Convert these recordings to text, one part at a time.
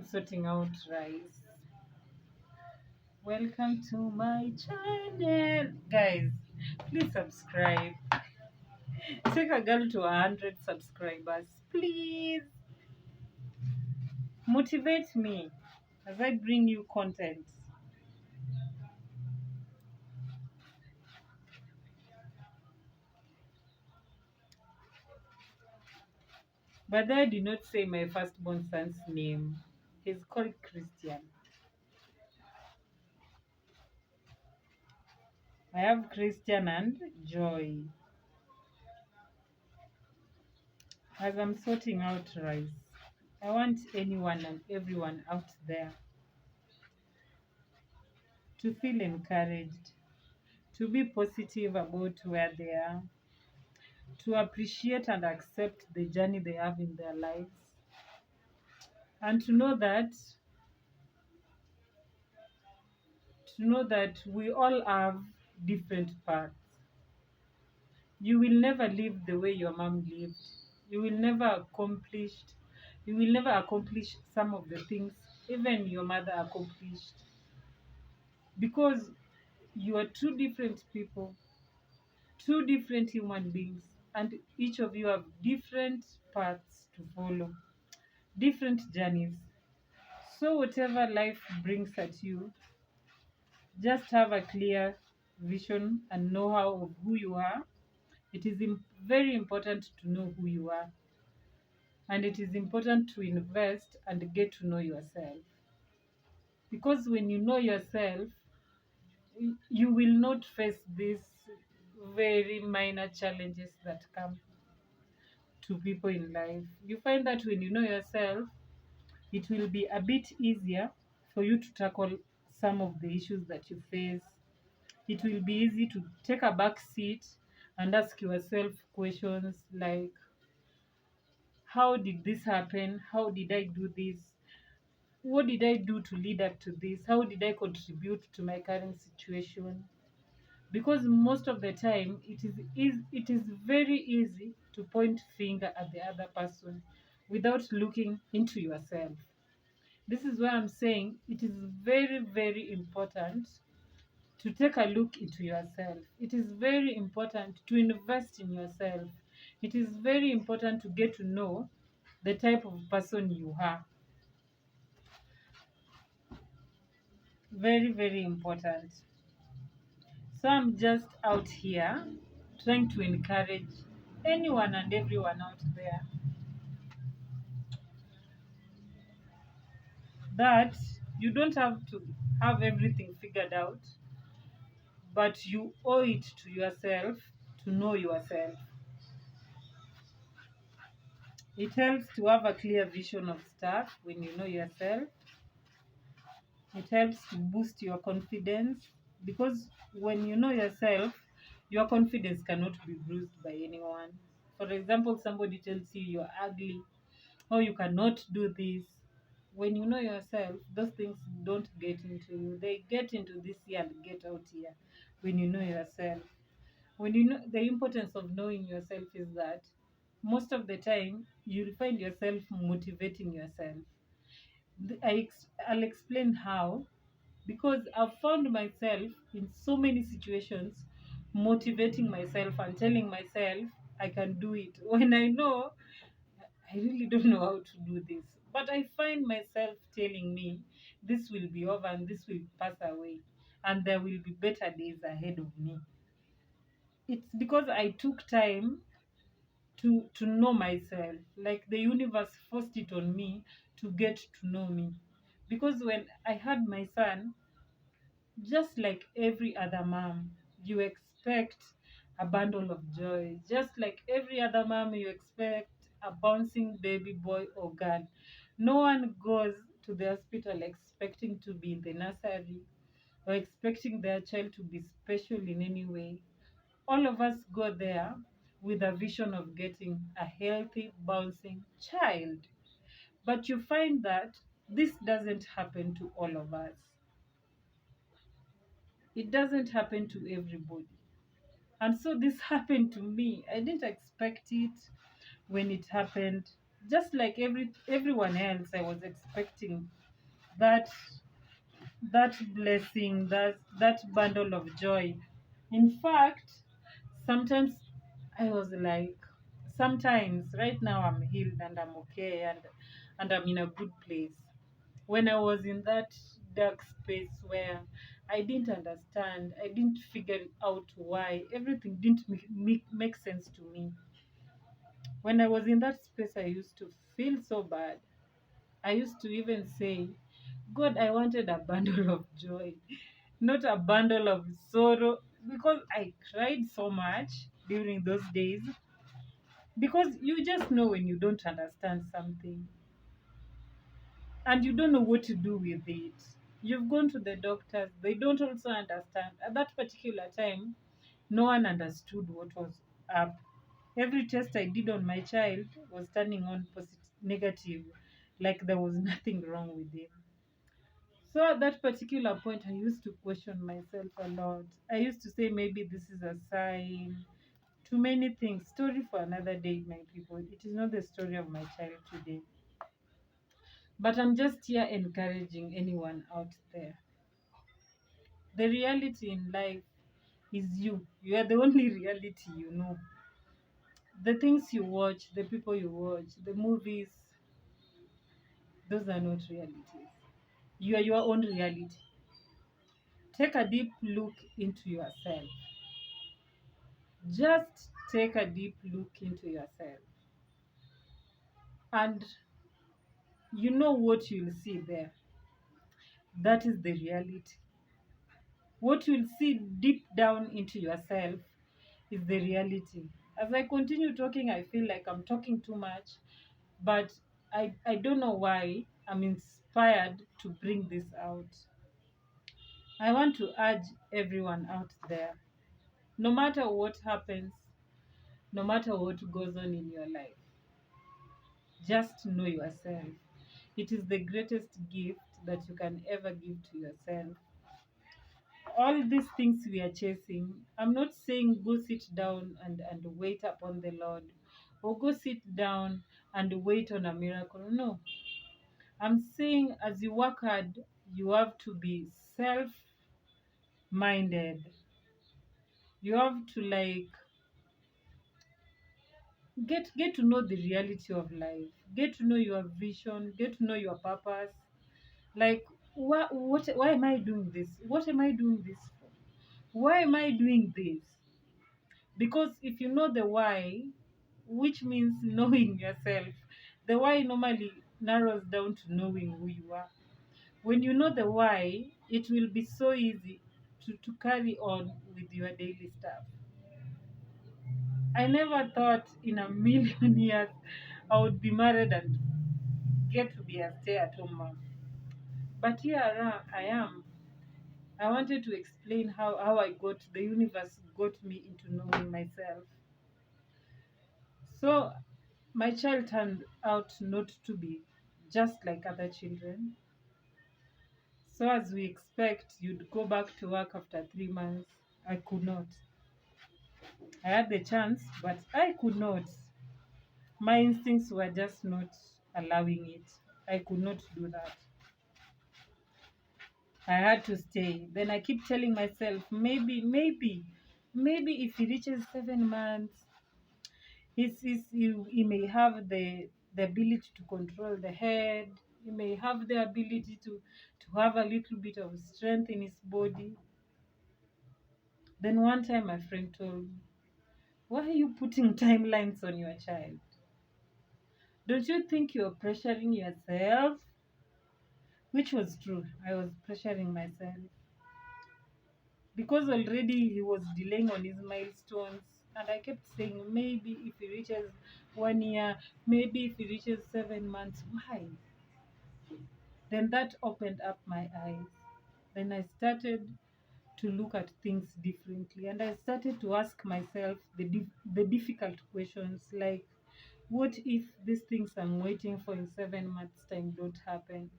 sorting out rice. Welcome to my channel. Guys, please subscribe. Take a girl to 100 subscribers. Please motivate me as I bring you content. But I did not say my firstborn son's name. He's called Christian. I have Christian and Joy. As I'm sorting out rice, I want anyone and everyone out there to feel encouraged, to be positive about where they are, to appreciate and accept the journey they have in their lives, and to know that we all have different paths. You will never live the way your mom lived. You will never accomplish you will never accomplish some of the things even your mother accomplished, because you are two different people, two different human beings, and each of you have different paths to follow, different journeys. So, whatever life brings at you, just have a clear vision and know how of who you are. It is very important to know who you are, and it is important to invest and get to know yourself. Because when you know yourself, you will not face these very minor challenges that come to people in life. You find that when you know yourself, it will be a bit easier for you to tackle some of the issues that you face. It will be easy to take a back seat and ask yourself questions like, how did this happen? How did I do this? What did I do to lead up to this? How did I contribute to my current situation? Because most of the time it is very easy to point finger at the other person without looking into yourself. This is why I'm saying it is very, very important to take a look into yourself. It is very important to invest in yourself. It is very important to get to know the type of person you are. Very, very important. So I'm just out here trying to encourage anyone and everyone out there that you don't have to have everything figured out, but you owe it to yourself to know yourself. It helps to have a clear vision of stuff when you know yourself. It helps to boost your confidence, because when you know yourself, your confidence cannot be bruised by anyone. For example, somebody tells you you're ugly or you cannot do this. When you know yourself, those things don't get into you. They get into this here and get out here when you know yourself. When you know, the importance of knowing yourself is that most of the time you'll find yourself motivating yourself. I'll explain how, because I've found myself in so many situations motivating myself and telling myself I can do it when I know I really don't know how to do this. But I find myself telling me this will be over and this will pass away and there will be better days ahead of me. It's because I took time to know myself. Like the universe forced it on me to get to know me. Because when I had my son, just like every other mom, you expect a bundle of joy. Just like every other mom, you expect a bouncing baby boy or girl. No one goes to the hospital expecting to be in the nursery or expecting their child to be special in any way. All of us go there with a vision of getting a healthy, bouncing child. But you find that this doesn't happen to all of us. It doesn't happen to everybody. And so this happened to me. I didn't expect it when it happened, just like everyone else, I was expecting that blessing, that bundle of joy. In fact, sometimes I was like, sometimes right now I'm healed and I'm okay, and I'm in a good place. When I was in that dark space where I didn't understand, I didn't figure out why everything didn't make sense to me. When I was in that space, I used to feel so bad. I used to even say, God, I wanted a bundle of joy, not a bundle of sorrow, because I cried so much during those days. Because you just know when you don't understand something and you don't know what to do with it. You've gone to the doctors, they don't also understand. At that particular time, no one understood what was up. Every test I did on my child was turning on negative, like there was nothing wrong with him. So at that particular point, I used to question myself a lot. I used to say maybe this is a sign. Too many things. Story for another day, my people. It is not the story of my child today. But I'm just here encouraging anyone out there. The reality in life is you. You are the only reality you know. The things you watch, the people you watch, the movies, those are not realities. You are your own reality. Take a deep look into yourself. Just take a deep look into yourself. And you know what you'll see there. That is the reality. What you'll see deep down into yourself is the reality. As I continue talking, I feel like I'm talking too much, but I don't know why I'm inspired to bring this out. I want to urge everyone out there, no matter what happens, no matter what goes on in your life, just know yourself. It is the greatest gift that you can ever give to yourself. All these things we are chasing, I'm not saying go sit down and wait upon the Lord, or go sit down and wait on a miracle. No, I'm saying as you work hard, you have to be self minded. You have to like get to know the reality of life, get to know your vision, get to know your purpose. Like, why am I doing this? What am I doing this for? Why am I doing this? Because if you know the why, which means knowing yourself, the why normally narrows down to knowing who you are. When you know the why, it will be so easy to carry on with your daily stuff. I never thought in a million years I would be married and get to be a stay at home mom. But here I am. I wanted to explain how the universe got me into knowing myself. So my child turned out not to be just like other children. So as we expect, you'd go back to work after 3 months. I could not. I had the chance, but I could not. My instincts were just not allowing it. I could not do that. I had to stay. Then I keep telling myself, maybe if he reaches 7 months, he may have the ability to control the head. He may have the ability to have a little bit of strength in his body. Then one time my friend told me, why are you putting timelines on your child? Don't you think you're pressuring yourself? Which was true. I was pressuring myself. Because already he was delaying on his milestones. And I kept saying, maybe if he reaches 1 year, maybe if he reaches 7 months, why? Then that opened up my eyes. Then I started to look at things differently. And I started to ask myself the difficult questions like, what if these things I'm waiting for in 7 months' time don't happen?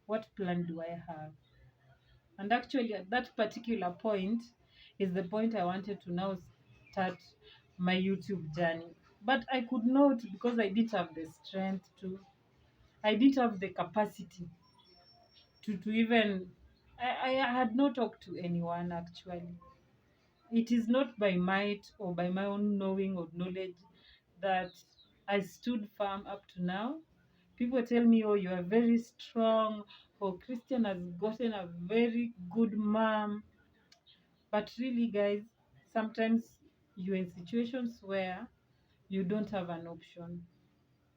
What plan do I have? And actually, at that particular point is the point I wanted to now start my YouTube journey. But I could not, because I didn't have the strength to, I didn't have the capacity to even, I had not talked to anyone actually. It is not by might or by my own knowing or knowledge that I stood firm up to now. People tell me, oh, you are very strong, or Christian has gotten a very good mom. But really, guys, sometimes you're in situations where you don't have an option.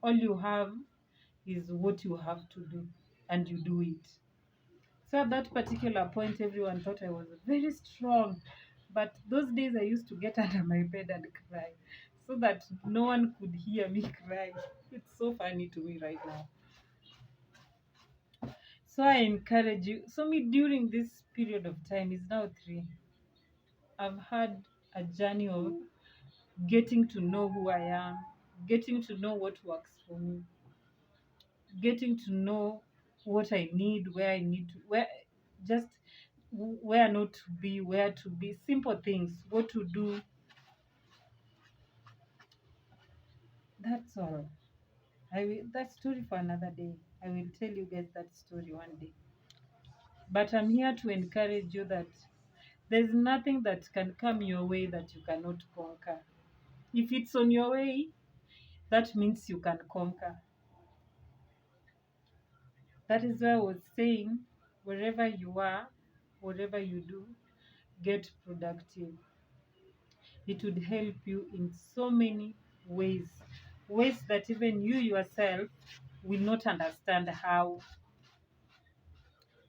All you have is what you have to do, and you do it. So at that particular point, everyone thought I was very strong. But those days I used to get under my bed and cry so that no one could hear me cry. It's so funny to me right now. So I encourage you. So me during this period of time is now 3. I've had a journey of getting to know who I am, getting to know what works for me, getting to know what I need, where I need to, where just where not to be, where to be, simple things, what to do. That's all. That story for another day. I will tell you guys that story one day. But I'm here to encourage you that there's nothing that can come your way that you cannot conquer. If it's on your way, that means you can conquer. That is why I was saying, wherever you are, whatever you do, get productive. It would help you in so many ways, ways that even you yourself will not understand how.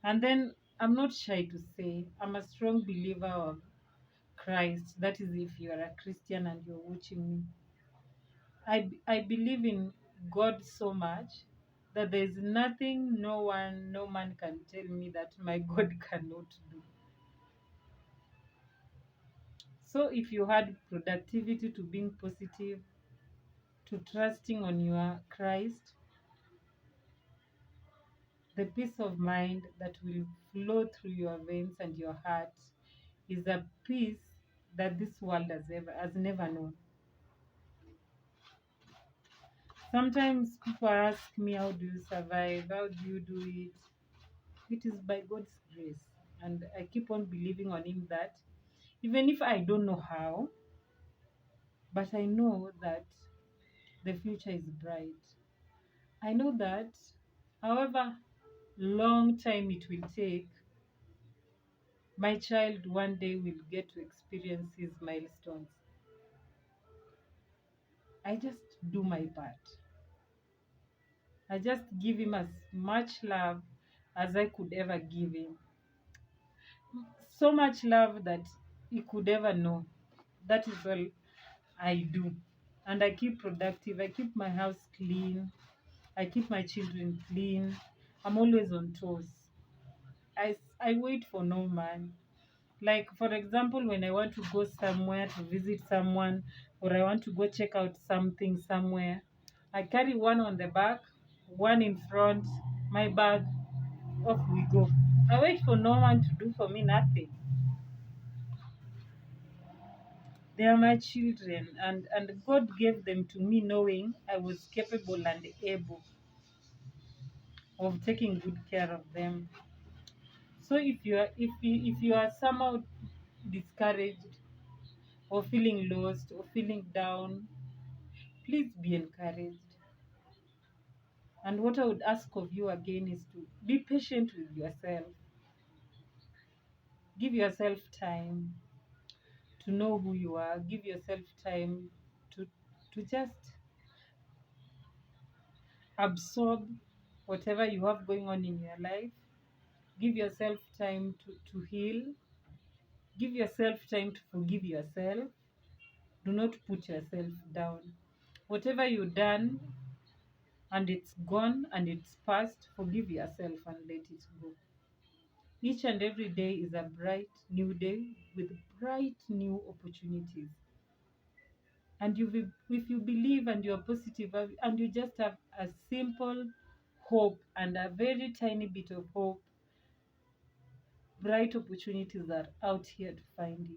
And then I'm not shy to say I'm a strong believer of Christ. That is, if you are a Christian and you're watching me, I believe in God so much that there's nothing, no man can tell me that my God cannot do. So if you had productivity to being positive, to trusting on your Christ, the peace of mind that will flow through your veins and your heart is a peace that this world has never known. Sometimes people ask me, how do you survive? How do you do it? It is by God's grace. And I keep on believing on Him that even if I don't know how, but I know that the future is bright. I know that however long time it will take, my child one day will get to experience his milestones. I just do my part. I just give him as much love as I could ever give him. So much love that he could ever know. That is all I do. And I keep productive. I keep my house clean. I keep my children clean. I'm always on toes. I wait for no man. Like, for example, when I want to go somewhere to visit someone, or I want to go check out something somewhere, I carry one on the back, one in front, my bag, off we go. I wait for no one to do for me nothing. They are my children, and God gave them to me knowing I was capable and able of taking good care of them. So if you are somehow discouraged or feeling lost or feeling down, please be encouraged. And what I would ask of you again is to be patient with yourself. Give yourself time to know who you are. Give yourself time to just absorb whatever you have going on in your life. Give yourself time to heal. Give yourself time to forgive yourself. Do not put yourself down. Whatever you've done and it's gone and it's past, forgive yourself and let it go. Each and every day is a bright new day with bright new opportunities. And if you believe and you're positive and you just have a simple hope and a very tiny bit of hope, bright opportunities are out here to find you.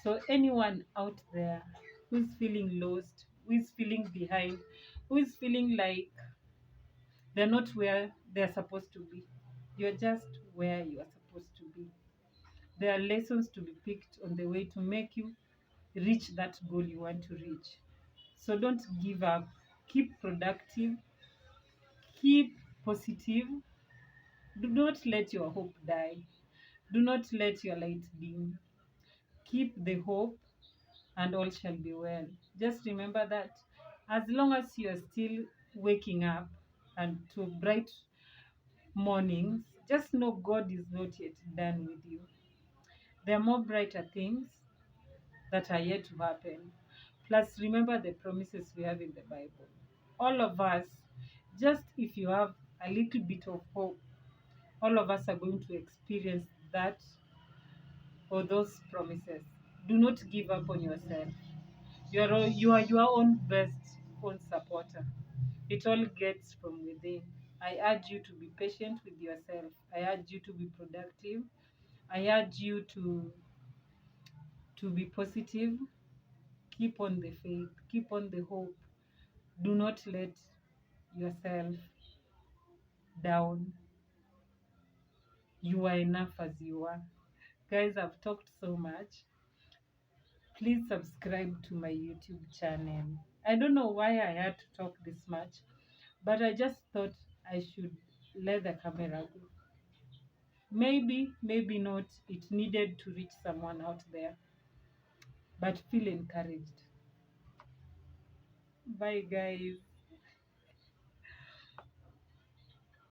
So anyone out there who's feeling lost, who is feeling behind, who is feeling like they're not where they're supposed to be. You're just where you are supposed to be. There are lessons to be picked on the way to make you reach that goal you want to reach. So don't give up. Keep productive, keep positive. Do not let your hope die. Do not let your light dim. Keep the hope, and all shall be well. Just remember that as long as you are still waking up and to bright mornings, just know God is not yet done with you. There are more brighter things that are yet to happen. Plus, remember the promises we have in the Bible. All of us, just if you have a little bit of hope, all of us are going to experience that or those promises. Do not give up on yourself. You are your own best own supporter. It all gets from within. I urge you to be patient with yourself. I urge you to be productive. I urge you to be positive. Keep on the faith. Keep on the hope. Do not let yourself down. You are enough as you are. Guys, I've talked so much. Please subscribe to my YouTube channel. I don't know why I had to talk this much, but I just thought I should let the camera go. Maybe, maybe not. It needed to reach someone out there, but feel encouraged. Bye, guys.